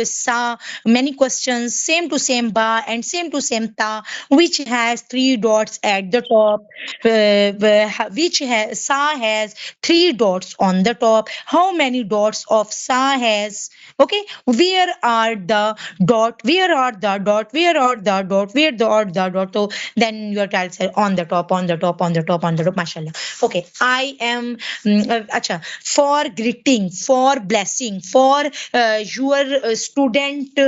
sa, many questions, same to same ba and same to same ta, which has three dots at the top, which has sa has three dots on the top. How many dots of sa has? Okay, where are the dot? Where are the dot? Where are the dot? Where the are the dot? So then your child said on the top, on the top, on the top, on the top. Mashallah. Okay, I am. Acha, for greeting, for blessing, for your student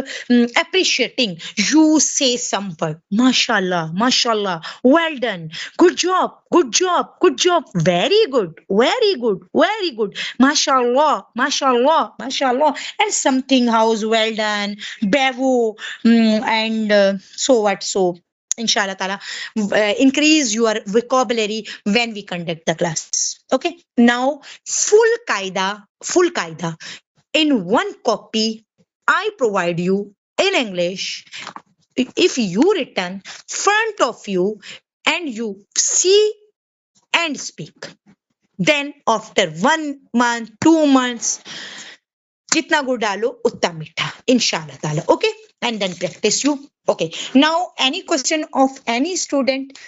appreciating, you say some word. Mashallah, mashallah. Well done. Good job. Good job. Good job. Very good. Very good. Very good. Mashallah. Mashallah. Mashallah. And something house well done. Bevo. And so what? So inshallah ta'ala, increase your vocabulary when we conduct the classes. Okay. Now, full qaida in one copy I provide you in English. If you written front of you and you see and speak, then after 1 month, 2 months, jitna gur dalo utna meetha, inshallah ta'ala. Okay, and then practice you. Okay, now any question of any student?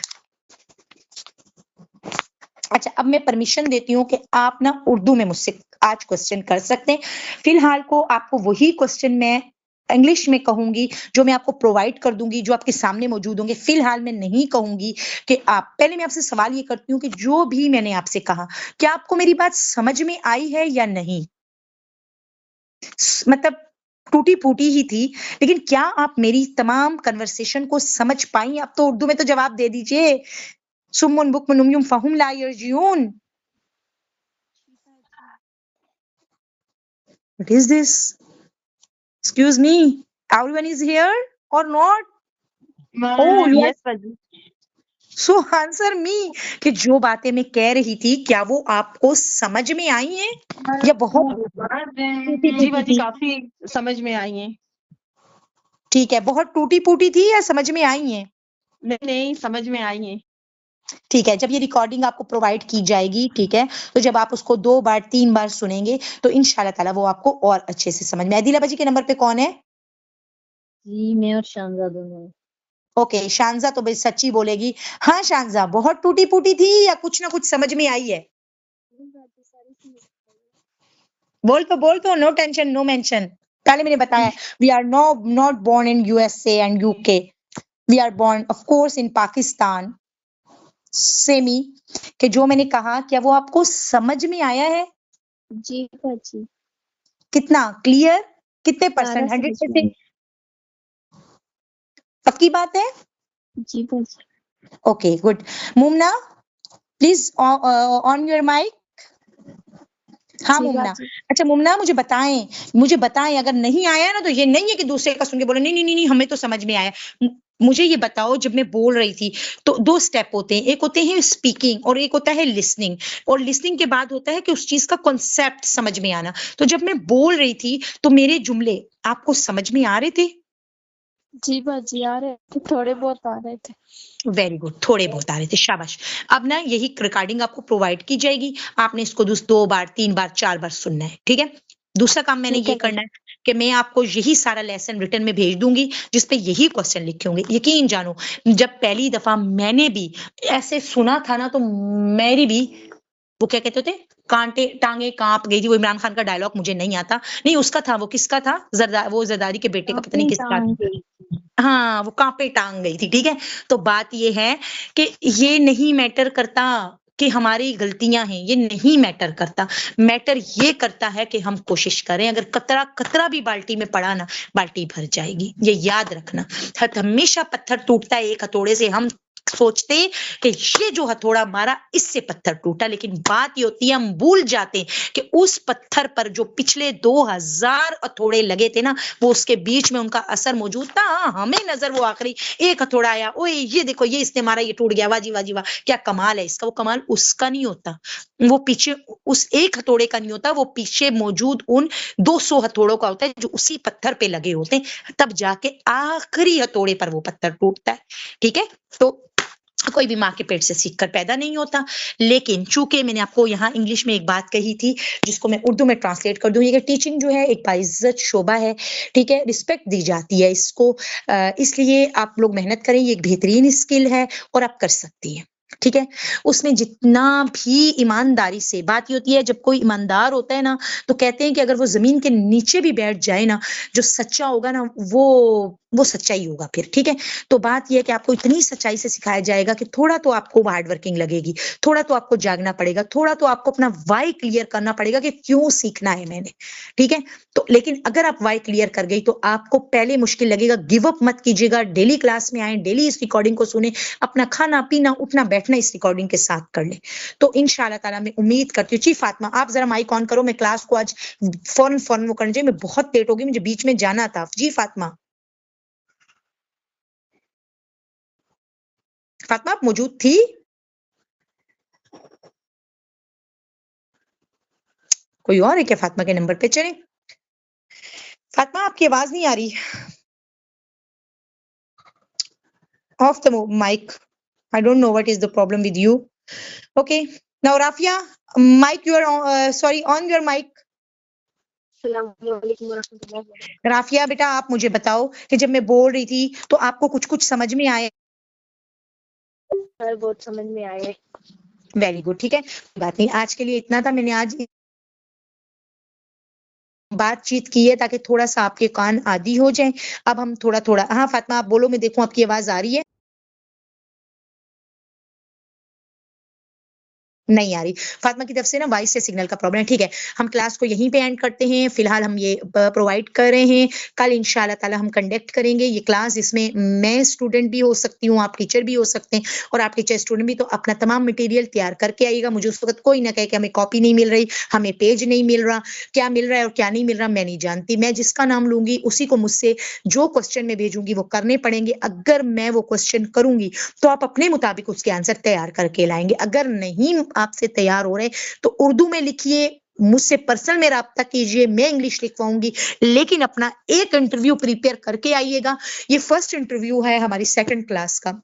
अच्छा, अब मैं permission देती हूँ कि आप ना उर्दू में मुझसे आज क्वेश्चन कर सकते हैं। फिलहाल को आपको वही क्वेश्चन मैं इंग्लिश में कहूंगी जो मैं आपको प्रोवाइड कर दूंगी, जो आपके सामने मौजूद होंगे। फिलहाल मैं नहीं कहूंगी कि आप, पहले मैं आपसे सवाल ये करती हूँ कि जो भी मैंने आपसे कहा, क्या आपको मेरी बात समझ में आई है या नहीं? मतलब टूटी फूटी ही थी, लेकिन क्या आप मेरी तमाम कन्वर्सेशन को समझ पाई? आप तो उर्दू में तो जवाब दे दीजिए। सुम्मुन बुकमुन उम्युम फहुम ला यर्जिऊन। What is this? Excuse me, everyone is here or not? Oh, yes, Paji. So answer me कि जो बातें मैं कह रही थी क्या वो आपको समझ में आई हैं या बहुत जी बाजी काफी समझ में आई हैं? ठीक है, बहुत टूटी फूटी थी या समझ में आई हैं? नहीं, समझ में आई हैं। ठीक है, जब ये रिकॉर्डिंग आपको प्रोवाइड की जाएगी, ठीक है, तो जब आप उसको 2 बार 3 बार सुनेंगे तो इंशाल्लाह ताला वो आपको और अच्छे से समझ में आए। दिला बाजी के नंबर पे कौन है? जी मैं और शानजा दोनों। ओके, शानजा तो भाई सच्ची बोलेगी। हाँ शानजा, बहुत टूटी फूटी थी या कुछ ना कुछ समझ में आई है? बोल तो, नो टेंशन नो मेंशन। पहले मैंने बताया we are not born in USA and UK, we are born of course in Pakistan. सेमी कि जो मैंने कहा क्या वो आपको समझ में आया है? जी बाजी। कितना क्लियर? कितने परसेंट? 100%? पक्की बात है? जी बाजी। Okay good. Mumna please on your mic. हाँ मुमना। अच्छा मुमना, मुझे बताएं अगर नहीं आया ना तो ये नहीं है कि दूसरे का सुन के बोले नहीं हमें तो समझ में आया। मुझे ये बताओ, जब मैं बोल रही थी तो 2 स्टेप होते हैं, एक होते हैं स्पीकिंग और एक होता है लिसनिंग, और लिसनिंग के बाद होता है कि उस चीज का कॉन्सेप्ट समझ में आना। तो जब मैं बोल रही थी तो मेरे जुमले आपको समझ में आ रहे थे? जी बाजी आ रहे थे, थोड़े बहुत आ रहे थे। वेरी गुड, थोड़े बहुत आ रहे थे, शाबाश। अब ना यही रिकॉर्डिंग आपको प्रोवाइड की जाएगी, आपने इसको 2 बार 3 बार 4 बार सुनना है, ठीक है? दूसरा काम मैंने ये करना है कि मैं आपको यही सारा लेसन रिटर्न में भेज दूंगी जिसपे यही क्वेश्चन लिखे होंगे। यकीन जानो, जब पहली दफा मैंने भी ऐसे सुना था ना तो मेरी भी वो क्या कहते थे, कांटे टांगे कांप गई थी। वो इमरान खान का डायलॉग मुझे नहीं आता, नहीं उसका था, वो किसका था, वो जरदारी के बेटे का, पता नहीं किसका था। हाँ, वो कांपे टांग गई थी, ठीक है? तो बात ये है कि ये नहीं मैटर करता कि हमारी गलतियां हैं, ये नहीं मैटर करता। मैटर ये करता है कि हम कोशिश करें। अगर कतरा भी बाल्टी में पड़ा ना, बाल्टी भर जाएगी, ये याद रखना। हमेशा पत्थर टूटता है एक हथौड़े से। हम सोचते कि ये जो हथौड़ा मारा इससे पत्थर टूटा, लेकिन बात ये होती है हम भूल जाते हैं कि उस पत्थर पर जो पिछले 2000 हथौड़े लगे थे ना, वो उसके बीच में उनका असर मौजूद था। हमें नजर वो आखिरी एक हथौड़ा आया, ओए ये देखो ये इसने मारा, ये टूट गया, वाजी वाजी वाह क्या कमाल है इसका। वो कमाल उसका नहीं होता, वो पीछे उस एक हथौड़े का नहीं होता, वो पीछे मौजूद उन 200 हथौड़ों का होता है जो उसी पत्थर पे लगे होते हैं। तब जाके आखिरी हथौड़े पर वो पत्थर टूटता है, ठीक है? तो कोई भी माँ के पेट से सीखकर पैदा नहीं होता। लेकिन चूंकि मैंने आपको यहाँ इंग्लिश में एक बात कही थी जिसको मैं उर्दू में ट्रांसलेट कर दूं, ये कि टीचिंग जो है एक बाइज्जत शोबा है, ठीक है, रिस्पेक्ट दी जाती है इसको। इसलिए आप लोग मेहनत करें, ये एक बेहतरीन स्किल है और आप कर सकती हैं, ठीक है। उसमें जितना भी ईमानदारी से बात ये होती है, जब कोई ईमानदार होता है ना तो कहते हैं कि अगर वो जमीन के नीचे भी बैठ जाए ना, जो सच्चा होगा ना वो सच्चा ही होगा फिर, ठीक है। तो बात यह है कि आपको इतनी सच्चाई से सिखाया जाएगा कि थोड़ा तो आपको हार्ड वर्किंग लगेगी, थोड़ा तो आपको जागना पड़ेगा, थोड़ा तो आपको अपना वाई क्लियर करना पड़ेगा कि क्यों सीखना है मैंने, ठीक है। तो लेकिन अगर आप वाई क्लियर कर गई तो आपको पहले मुश्किल लगेगा, गिव अप मत कीजिएगा, डेली क्लास में आए, डेली इस रिकॉर्डिंग को सुने, अपना खाना पीना उठना बैठना इस रिकॉर्डिंग के साथ कर ले। तो इंशाल्लाह ताला मैं उम्मीद करती हूँ। जी फातिमा, आप जरा माइक ऑन करो, मैं क्लास को आज फौरन वो करना चाहिए, मैं बहुत लेट हो गई, मुझे बीच में जाना था। जी फातिमा, फातिमा आप मौजूद थी? कोई और है क्या फातिमा के नंबर पे? चले फातिमा, आपकी आवाज नहीं आ रही। Off the mic, I don't know what is the problem with you. Okay, now Rafiya, mic you are sorry on your mic. Rafiya बेटा, आप मुझे बताओ कि जब मैं बोल रही थी तो आपको कुछ कुछ समझ में आया? सर बहुत समझ में आए। वेरी गुड, ठीक है, बात नहीं, आज के लिए इतना था। मैंने आज बातचीत की है ताकि थोड़ा सा आपके कान आदी हो जाएं। अब हम थोड़ा थोड़ा, हाँ फातिमा आप बोलो, मैं देखूं आपकी आवाज आ रही है? नहीं आ रही। फातिमा की तरफ से ना वॉइस से सिग्नल का प्रॉब्लम है, ठीक है। हम क्लास को यहीं पे एंड करते हैं। फिलहाल हम ये प्रोवाइड कर रहे हैं, कल इंशाल्लाह ताला हम कंडक्ट करेंगे ये क्लास। इसमें मैं स्टूडेंट भी हो सकती हूँ, आप टीचर भी हो सकते हैं, और आप टीचर स्टूडेंट भी। तो अपना तमाम मटेरियल तैयार करके आइएगा। मुझे उस वक्त कोई ना कहे कि हमें कॉपी नहीं मिल रही, हमें पेज नहीं मिल रहा। क्या मिल रहा है और क्या नहीं मिल रहा मैं नहीं जानती। मैं जिसका नाम लूंगी उसी को मुझसे जो क्वेश्चन में भेजूंगी वो करने पड़ेंगे। अगर मैं वो क्वेश्चन करूंगी तो आप अपने मुताबिक उसके आंसर तैयार करके लाएंगे। अगर नहीं आपसे तैयार हो रहे तो उर्दू में लिखिए, मुझसे पर्सनल में राब्ता कीजिए, मैं इंग्लिश लिखवाऊंगी, लेकिन अपना एक इंटरव्यू प्रिपेयर करके आइएगा। ये फर्स्ट इंटरव्यू है हमारी सेकंड क्लास का।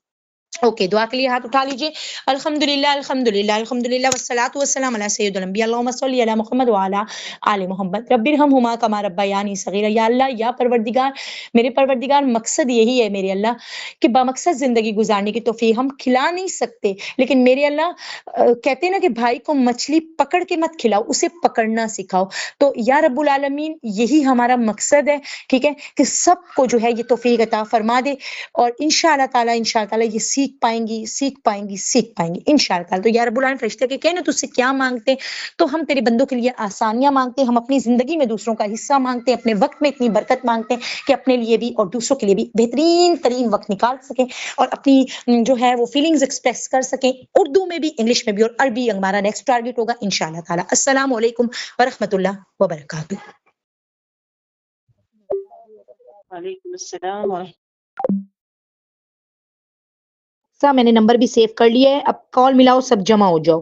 ओके, दुआ के लिए हाथ उठा लीजिए। अल्हम्दुलिल्लाह अल्हम्दुलिल्लाह अल्हम्दुलिल्लाह वस्सलातु वस्सलाम अला सय्यिदिल अंबिया अल्लाहुम्मा सल्लि अला मुहम्मद व अला आले मोहम्मद रब्बिरहमहुमा कमा रब्बयानी सगीरा। या अल्लाह, या परवरदिगार, मेरे परवरदिगार, मकसद यही है मेरे अल्लाह कि बामकसद जिंदगी गुजारने की तौफीक। हम खिला नहीं सकते, लेकिन मेरे अल्लाह कहते हैं ना कि भाई को मछली पकड़ के मत खिलाओ, उसे पकड़ना सिखाओ। तो या रब्बुल आलमीन, यही हमारा मकसद है, ठीक है, कि सबको जो है ये तौफीक अता फरमा दे। और इंशाल्लाह ताला ये सीख पाएंगी, सीख पाएंगी, सीख पाएंगी इंशाल्लाह ताला। तो या रब्बुल आलमीन, फरिश्ते के कहना तुझसे क्या मांगते हैं? तो हम तेरे बंदों के लिए आसानियां मांगते हैं, हम अपनी जिंदगी में दूसरों का हिस्सा मांगते हैं, अपने वक्त में इतनी बरकत मांगते हैं कि अपने लिए भी और दूसरों के लिए भी बेहतरीन तरीन वक्त निकाल सकें और अपनी जो है वो फीलिंग्स एक्सप्रेस कर सकें, उर्दू में भी, इंग्लिश में भी और अरबी। हमारा नेक्स्ट टारगेट होगा इंशाल्लाह ताला। अस्सलाम वालेकुम व रहमतुल्लाह व बरकातुहू। वालेकुम अस्सलाम व मैंने नंबर भी सेव कर लिया है, अब कॉल मिलाओ, सब जमा हो जाओ।